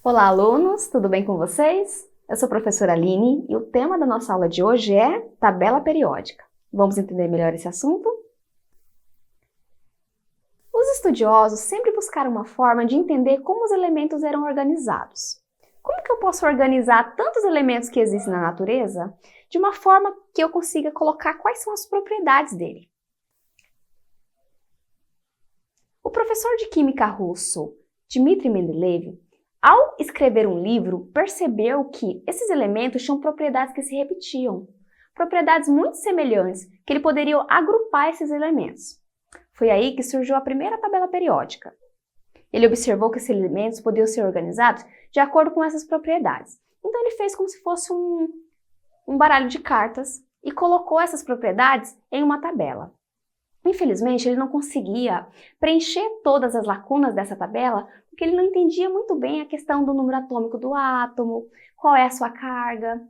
Olá, alunos! Tudo bem com vocês? Eu sou a professora Aline e o tema da nossa aula de hoje é tabela periódica. Vamos entender melhor esse assunto? Os estudiosos sempre buscaram uma forma de entender como os elementos eram organizados. Como que eu posso organizar tantos elementos que existem na natureza de uma forma que eu consiga colocar quais são as propriedades dele? O professor de química russo, Dmitry Mendeleev, ao escrever um livro, percebeu que esses elementos tinham propriedades que se repetiam, propriedades muito semelhantes, que ele poderia agrupar esses elementos. Foi aí que surgiu a primeira tabela periódica. Ele observou que esses elementos podiam ser organizados de acordo com essas propriedades. Então ele fez como se fosse um baralho de cartas e colocou essas propriedades em uma tabela. Infelizmente, ele não conseguia preencher todas as lacunas dessa tabela, porque ele não entendia muito bem a questão do número atômico do átomo, qual é a sua carga,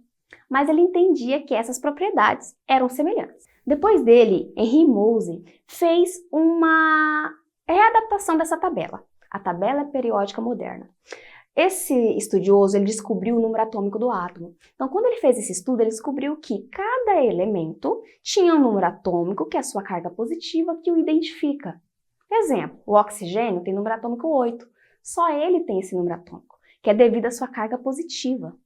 mas ele entendia que essas propriedades eram semelhantes. Depois dele, Henri Moseley fez uma readaptação dessa tabela, a tabela periódica moderna. Esse estudioso, ele descobriu o número atômico do átomo. Então, quando ele fez esse estudo, ele descobriu que cada elemento tinha um número atômico, que é a sua carga positiva, que o identifica. Exemplo, o oxigênio tem número atômico 8. Só ele tem esse número atômico, que é devido à sua carga positiva.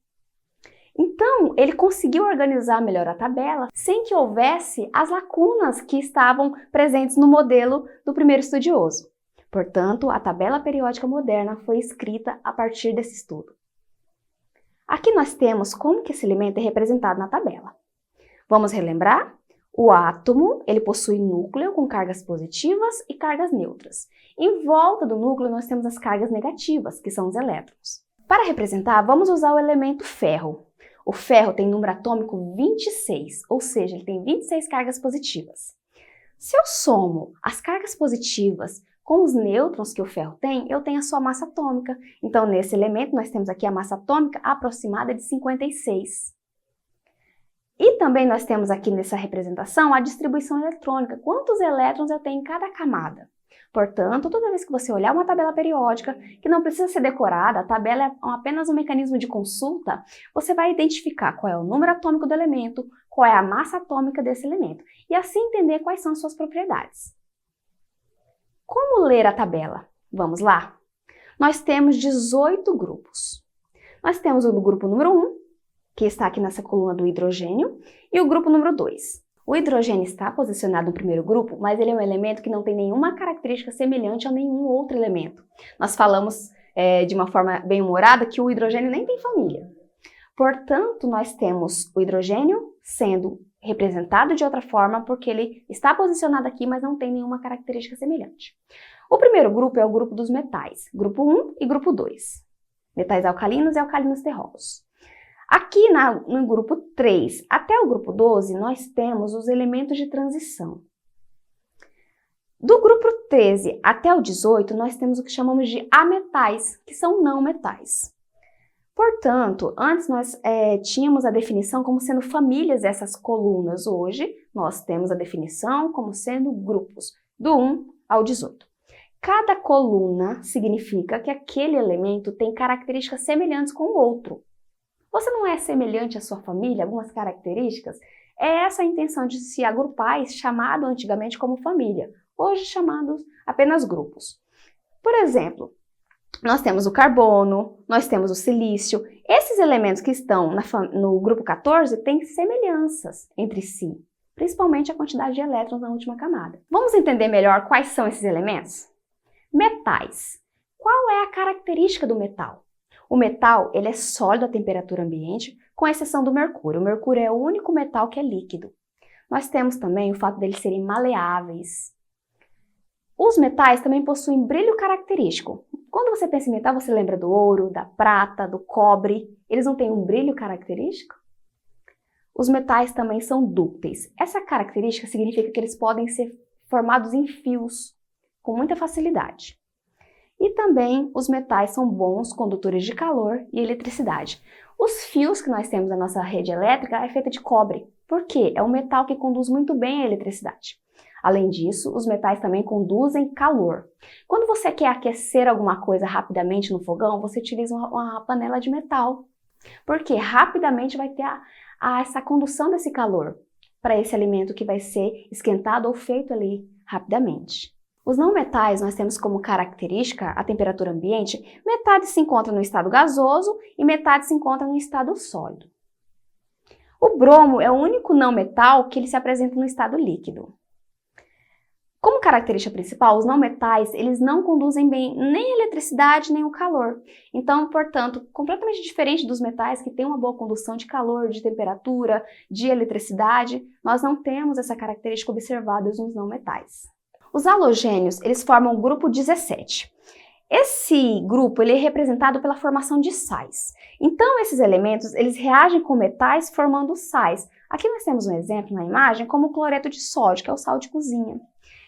Então, ele conseguiu organizar melhor a tabela sem que houvesse as lacunas que estavam presentes no modelo do primeiro estudioso. Portanto, a tabela periódica moderna foi escrita a partir desse estudo. Aqui nós temos como que esse elemento é representado na tabela. Vamos relembrar? O átomo, ele possui núcleo com cargas positivas e cargas neutras. Em volta do núcleo nós temos as cargas negativas, que são os elétrons. Para representar, vamos usar o elemento ferro. O ferro tem número atômico 26, ou seja, ele tem 26 cargas positivas. Se eu somo as cargas positivas com os nêutrons que o ferro tem, eu tenho a sua massa atômica. Então, nesse elemento, nós temos aqui a massa atômica aproximada de 56. E também nós temos aqui nessa representação a distribuição eletrônica. Quantos elétrons eu tenho em cada camada? Portanto, toda vez que você olhar uma tabela periódica, que não precisa ser decorada, a tabela é apenas um mecanismo de consulta, você vai identificar qual é o número atômico do elemento, qual é a massa atômica desse elemento, e assim entender quais são as suas propriedades. Como ler a tabela? Vamos lá? Nós temos 18 grupos. Nós temos o grupo número 1, que está aqui nessa coluna do hidrogênio, e o grupo número 2. O hidrogênio está posicionado no primeiro grupo, mas ele é um elemento que não tem nenhuma característica semelhante a nenhum outro elemento. Nós falamos de uma forma bem humorada que o hidrogênio nem tem família. Portanto, nós temos o hidrogênio sendo representado de outra forma porque ele está posicionado aqui, mas não tem nenhuma característica semelhante. O primeiro grupo é o grupo dos metais, grupo 1 e grupo 2. Metais alcalinos e alcalinos terrosos. Aqui no grupo 3 até o grupo 12, nós temos os elementos de transição. Do grupo 13 até o 18, nós temos o que chamamos de ametais, que são não metais. Portanto, antes nós tínhamos a definição como sendo famílias dessas colunas. Hoje, nós temos a definição como sendo grupos, do 1 ao 18. Cada coluna significa que aquele elemento tem características semelhantes com o outro. Você não é semelhante à sua família, algumas características? É essa a intenção de se agrupar, chamado antigamente como família, hoje chamados apenas grupos. Por exemplo, nós temos o carbono, nós temos o silício. Esses elementos que estão no grupo 14 têm semelhanças entre si, principalmente a quantidade de elétrons na última camada. Vamos entender melhor quais são esses elementos? Metais. Qual é a característica do metal? O metal ele é sólido à temperatura ambiente, com exceção do mercúrio. O mercúrio é o único metal que é líquido. Nós temos também o fato deles serem maleáveis. Os metais também possuem brilho característico. Quando você pensa em metal, você lembra do ouro, da prata, do cobre. Eles não têm um brilho característico? Os metais também são dúcteis. Essa característica significa que eles podem ser formados em fios com muita facilidade. E também os metais são bons condutores de calor e eletricidade. Os fios que nós temos na nossa rede elétrica é feita de cobre. Por quê? É um metal que conduz muito bem a eletricidade. Além disso, os metais também conduzem calor. Quando você quer aquecer alguma coisa rapidamente no fogão, você utiliza uma panela de metal, porque rapidamente vai ter essa condução desse calor para esse alimento que vai ser esquentado ou feito ali rapidamente. Os não metais nós temos como característica a temperatura ambiente, metade se encontra no estado gasoso e metade se encontra no estado sólido. O bromo é o único não metal que ele se apresenta no estado líquido. Como característica principal, os não metais, eles não conduzem bem nem a eletricidade nem o calor. Então, portanto, completamente diferente dos metais que têm uma boa condução de calor, de temperatura, de eletricidade, nós não temos essa característica observada nos não metais. Os halogênios, eles formam o grupo 17. Esse grupo ele é representado pela formação de sais. Então, esses elementos eles reagem com metais formando sais. Aqui nós temos um exemplo na imagem como o cloreto de sódio, que é o sal de cozinha.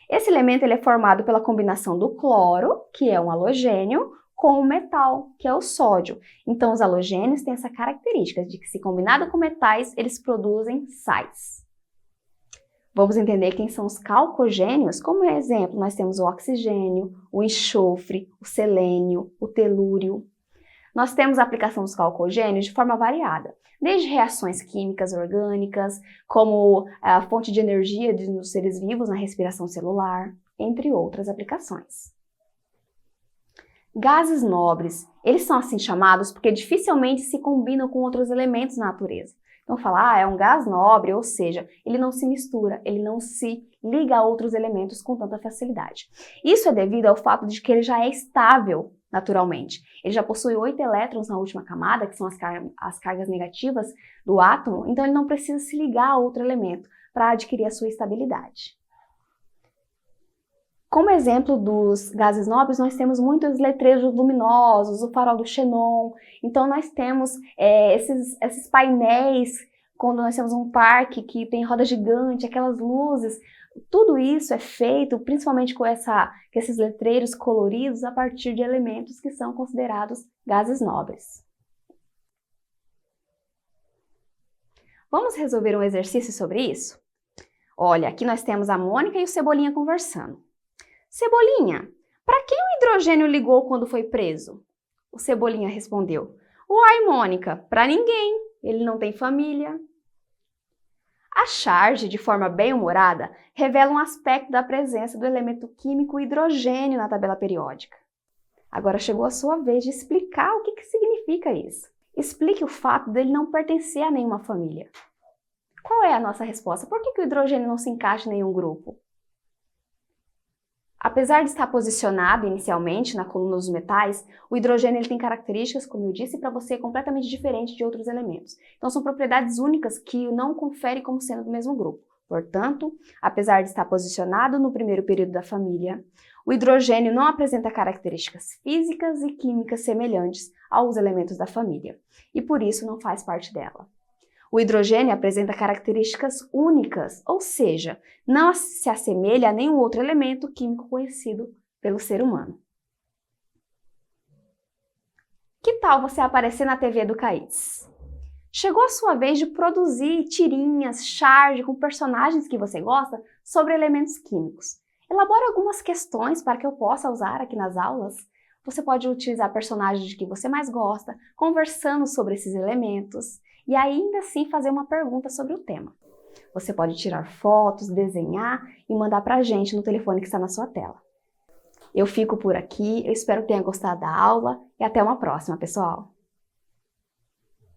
Esse elemento ele é formado pela combinação do cloro, que é um halogênio, com o metal, que é o sódio. Então, os halogênios têm essa característica de que, se combinado com metais, eles produzem sais. Vamos entender quem são os calcogênios. Como exemplo, nós temos o oxigênio, o enxofre, o selênio, o telúrio. Nós temos a aplicação dos calcogênios de forma variada, desde reações químicas orgânicas, como a fonte de energia dos seres vivos na respiração celular, entre outras aplicações. Gases nobres, eles são assim chamados porque dificilmente se combinam com outros elementos na natureza. Então, falar, é um gás nobre, ou seja, ele não se mistura, ele não se liga a outros elementos com tanta facilidade. Isso é devido ao fato de que ele já é estável naturalmente. Ele já possui 8 elétrons na última camada, que são as cargas negativas do átomo, então ele não precisa se ligar a outro elemento para adquirir a sua estabilidade. Como exemplo dos gases nobres, nós temos muitos letreiros luminosos, o farol do xenon. Então, nós temos esses painéis, quando nós temos um parque que tem roda gigante, aquelas luzes. Tudo isso é feito principalmente com esses letreiros coloridos a partir de elementos que são considerados gases nobres. Vamos resolver um exercício sobre isso? Olha, aqui nós temos a Mônica e o Cebolinha conversando. Cebolinha, para quem o hidrogênio ligou quando foi preso? O Cebolinha respondeu: Uai, Mônica, para ninguém, ele não tem família. A charge, de forma bem-humorada, revela um aspecto da presença do elemento químico hidrogênio na tabela periódica. Agora chegou a sua vez de explicar o que significa isso. Explique o fato dele não pertencer a nenhuma família. Qual é a nossa resposta? Por que o hidrogênio não se encaixa em nenhum grupo? Apesar de estar posicionado inicialmente na coluna dos metais, o hidrogênio ele tem características, como eu disse, para você completamente diferentes de outros elementos. Então são propriedades únicas que não conferem como sendo do mesmo grupo. Portanto, apesar de estar posicionado no primeiro período da família, o hidrogênio não apresenta características físicas e químicas semelhantes aos elementos da família, e por isso não faz parte dela. O hidrogênio apresenta características únicas, ou seja, não se assemelha a nenhum outro elemento químico conhecido pelo ser humano. Que tal você aparecer na TV do CAITS? Chegou a sua vez de produzir tirinhas, charge com personagens que você gosta sobre elementos químicos. Elabore algumas questões para que eu possa usar aqui nas aulas. Você pode utilizar personagens de que você mais gosta, conversando sobre esses elementos, e ainda assim fazer uma pergunta sobre o tema. Você pode tirar fotos, desenhar e mandar para a gente no telefone que está na sua tela. Eu fico por aqui, eu espero que tenha gostado da aula e até uma próxima, pessoal!